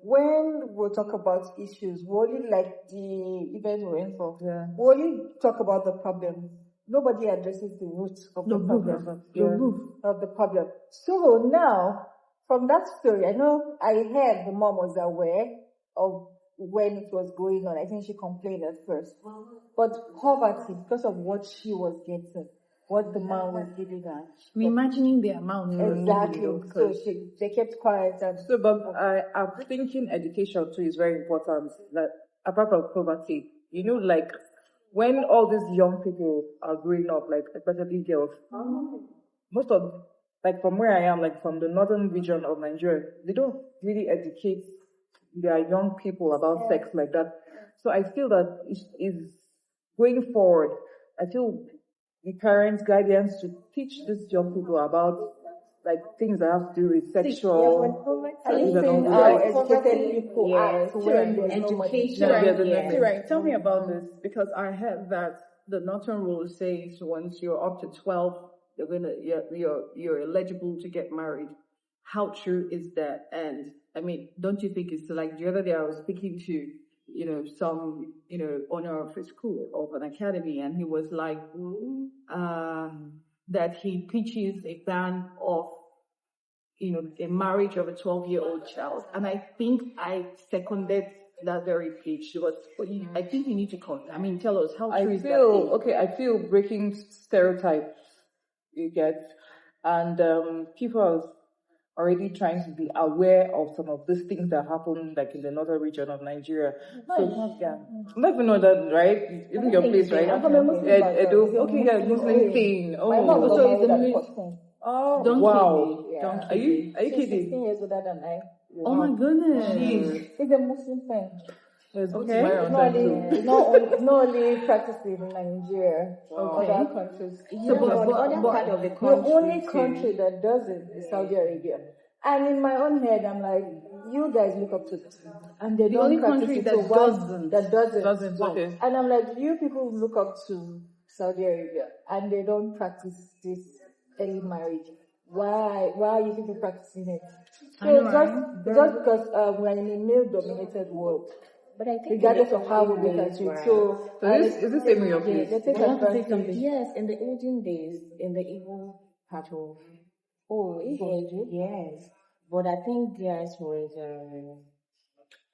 when we talk about issues, we only like the event we're in for. Yeah. We only talk about the problem. Nobody addresses the root of the problem. Of the problem. So now, from that story, I know I heard the mom was aware of when it was going on. I think she complained at first. But poverty, because of what she was getting, what the man was giving her. I'm imagining the amount. Exactly. So they kept quiet. And so, but I'm thinking education too is very important. That apart from poverty, like when all these young people are growing up, like especially girls, most of, like from where I am, like from the northern region of Nigeria, they don't really educate their young people about sex like that. So I feel that is going forward. I feel the parents' guidance to teach these young people about like things that have to do with sexual. educated people are education. Right. Tell me about this, because I heard that the Northern rule says once you're up to 12, you're eligible to get married. How true is that? And I mean, don't you think it's like the other day I was speaking to some owner of a school, of an academy, and he was like that he pitches a ban of a marriage of a 12-year-old child, and I think I seconded that very pitch. But I think you need to tell us how true is that thing? Okay, I feel breaking stereotypes, you get, and people are already trying to be aware of some of these things that happen, like in the northern region of Nigeria. So, yeah, not even know that, right? Isn't your place, right? Muslim thing. Oh, so it's a Muslim. Oh, don't wow! Don't are you kidding? 16 years older than I. Oh my goodness! Jeez. It's a Muslim thing. Okay. It's not only practiced in Nigeria or other countries. The only country that does it is Saudi Arabia. And in my own head, I'm like, you guys look up to this. And they don't practice it. That doesn't. Okay. And I'm like, you people look up to Saudi Arabia and they don't practice this early marriage. Why are you people practicing it? So just because we're in a male-dominated world. But I think regardless of how we look at it. So is this same in your place? Yes, in the olden days, in the Igbo part of yes. But I think theirs was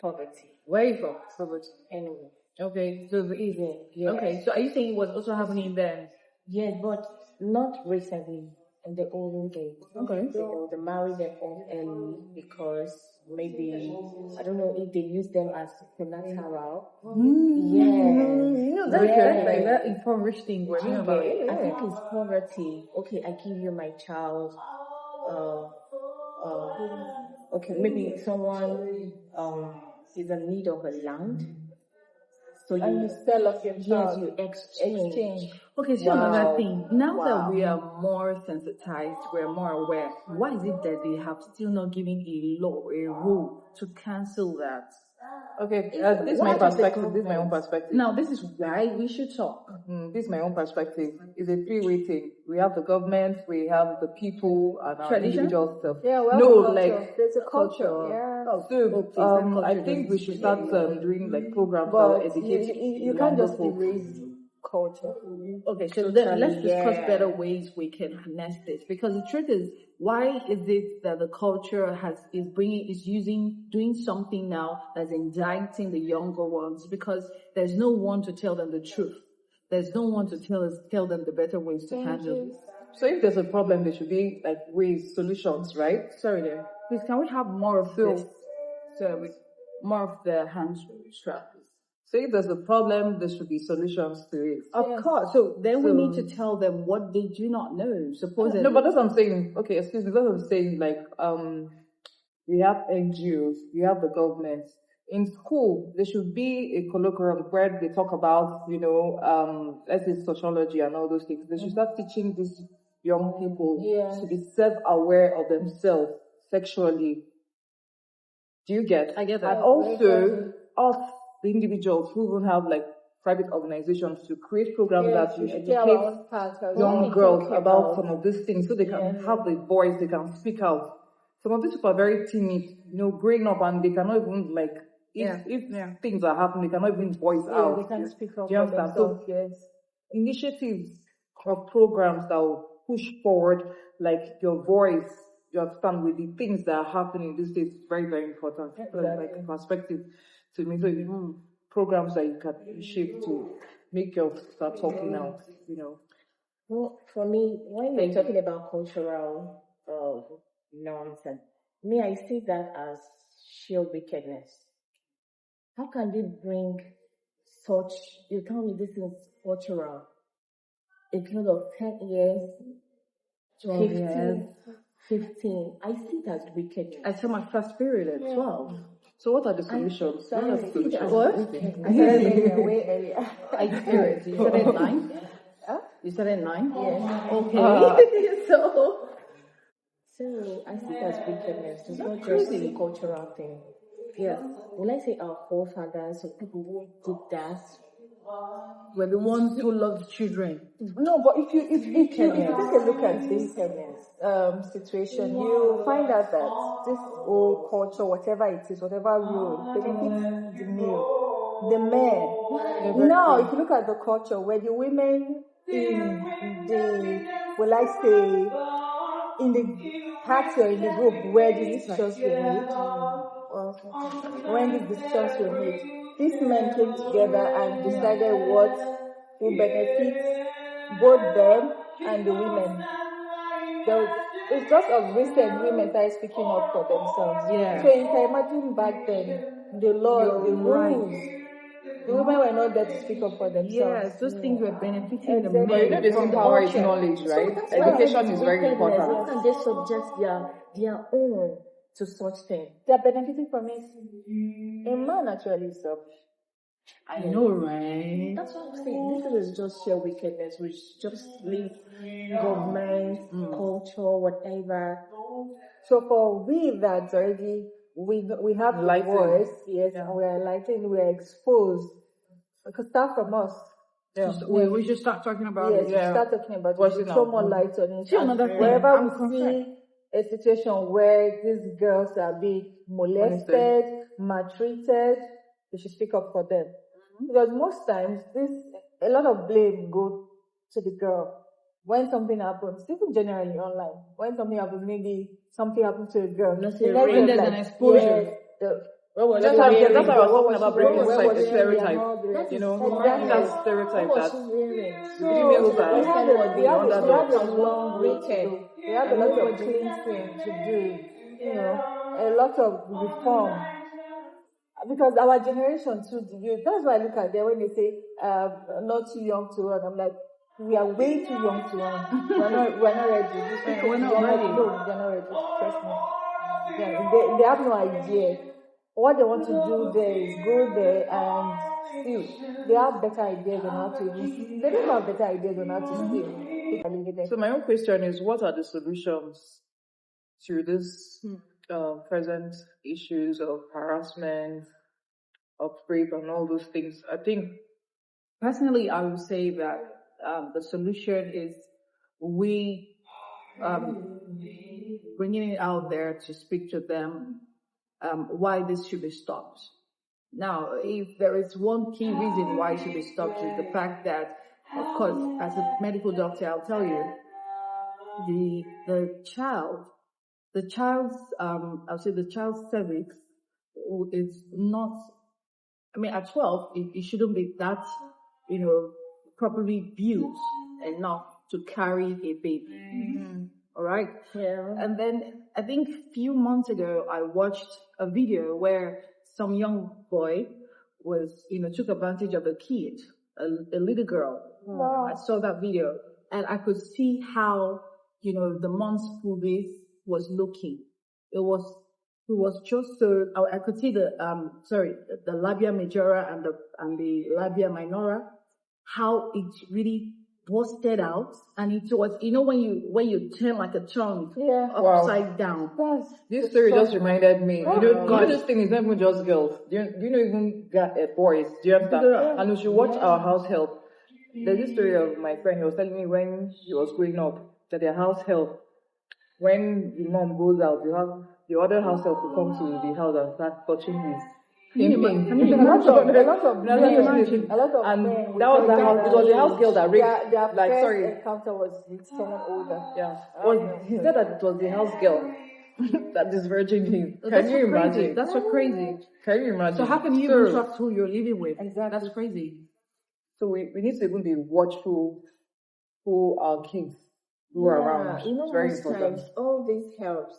poverty. Where are you from? Poverty. Anyway. Okay, so yes. Okay, so are you saying it was also happening then? Yes, but not recently. In the olden days. Okay. They married them off early because maybe, I don't know if they use them as collateral. Yes. That's like that impoverished thing we're talking about. I think it's poverty. Okay, I give you my child. Okay, maybe someone is in need of a land. So you sell off your child. Yes, you exchange. Okay, so another thing. Now that we are more sensitized, we're more aware, why is it that they have still not given a law, a rule to cancel that? Okay, this is my perspective. This is my own perspective. Now, this is why we should talk. This is my own perspective. It's a three-way thing. We have the government, we have the people, and our individual stuff. Yeah, there's a culture. Yeah. So, I think we should start doing like programs for education. You can't just erase culture. Okay, so then let's discuss better ways we can harness this, because the truth is, why is it that the culture is doing something now that's indicting the younger ones? Because there's no one to tell them the truth. There's no one to tell them the better ways to handle this. So if there's a problem, there should be like solutions, right? Sorry there. Please, can we have more of this? So with more of the hand strap. So if there's a problem, there should be solutions to it. Of course. So then we need to tell them what they do not know. Supposedly. No, but that's what I'm saying. Okay, excuse me. That's what I'm saying. Like, we have NGOs, we have the government. In school, there should be a colloquium where they talk about, let's say sociology and all those things. They should start teaching these young people to be self-aware of themselves sexually. Do you get? I get that. And also, us, the individuals who will have like private organizations to create programs that will educate young girls about some of these things so they can have the voice, they can speak out some of these people are very timid, growing up, and they cannot even if things are happening, they cannot even voice out. They can't speak up Do you for understand? themselves. So Yes. initiatives or programs that will push forward, like your voice, you understand, with the things that are happening these days, is very, very important. Like perspective to me. So programs that you can shape to make you start talking out, Well, for me, when we're talking about cultural norms, and me, I see that as sheer wickedness. How can they bring such? You tell me this is cultural. A period of 10 years, 15. I see it as wicked. I saw my first period at 12. So what are the solutions? What are the solutions? What? I started way earlier. I period. You said at 9? Huh? You said at 9? Yes. Okay. So I see it as wickedness. It's not just a cultural thing. Yes. When I say our forefathers or people who did that, We're the ones who loved children. No, but if you take a look at this situation, you find out that this whole culture, whatever it is, whatever rule, benefits the male, the men. Now, if you look at the culture where the women in the party or in the group where these decisions were made, these men came together and decided what will benefit both them and the women. It's just of recent women started speaking up for themselves. Yeah. So you can imagine back then, the laws, the rules, the women were not there to speak up for themselves. Yes, those things were benefiting the Exactly. men. But the simple power is knowledge, right? So Education is very important. How can they subject their own to such things? They're benefiting from it. A man actually, so. I know, right? That's what I'm saying. This is just sheer wickedness, which just leaves government, culture, whatever. So for we that already, we have the voice, yes, and we are enlightened, we are exposed. We could start from us. Yeah. We should start talking about it. Yes, start talking about it. We throw more light on it. See, another thing, wherever we see a situation where these girls are being molested, maltreated, we should speak up for them. Because most times, a lot of blame goes to the girl. When something happens, even generally online, when something happens, maybe something happens to a girl. There's an exposure. That's why I was talking about breaking stereotype. That stereotype that we have a long way to go. We have a lot of cleansing to do. A lot of reform. Because our generation too, that's why I look at them when they say, not too young to run. I'm like, we are way too young to run. We're not ready. We're not ready. No, they're not ready. Trust me. Yeah, they have no idea. What they want to do there is go there and steal. They have better ideas on how to steal. They don't have better ideas on how to steal. So my own question is, what are the solutions to this present issues of harassment, of rape, and all those things? I think, personally, I would say that the solution is we bringing it out there to speak to them why this should be stopped. Now, if there is one key reason why it should be stopped is the fact that, of course, as a medical doctor, I'll tell you, the child's cervix is not, at 12, it shouldn't be that, properly built enough to carry a baby. Mm-hmm. All right? Yeah. And then I think a few months ago, I watched a video where some young boy took advantage of a kid, a little girl. Wow. I saw that video and I could see how, the mom's pubis was looking. It was just so, I could see the labia majora and the labia minora, how it really busted out, and it was, when you turn like a tongue upside down. This story just reminded me. This thing is not even just girls. Do you know even boys? Do you understand? And we should watch Our House Help. There's this story of my friend. He was telling me when he was growing up that their house help when the mom goes out, the other house help will come to the house and start touching his pimping. A lot of men, and men that was the house. It was the house girl that raped. their Like, first sorry, encounter was with someone older. yeah. He said that it was the house girl that disvirgined him. That's Can you so crazy. imagine? That's so crazy. Can you imagine? So how can you even trust who you're living with? Exactly. That's crazy. So we need to even be watchful who our kids who are around. You know, It's very most important. times all this helps.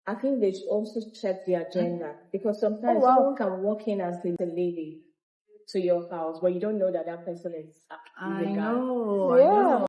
I think they should also check their gender, because sometimes someone can walk in as a lady to your house, but you don't know that person is a guy. I know.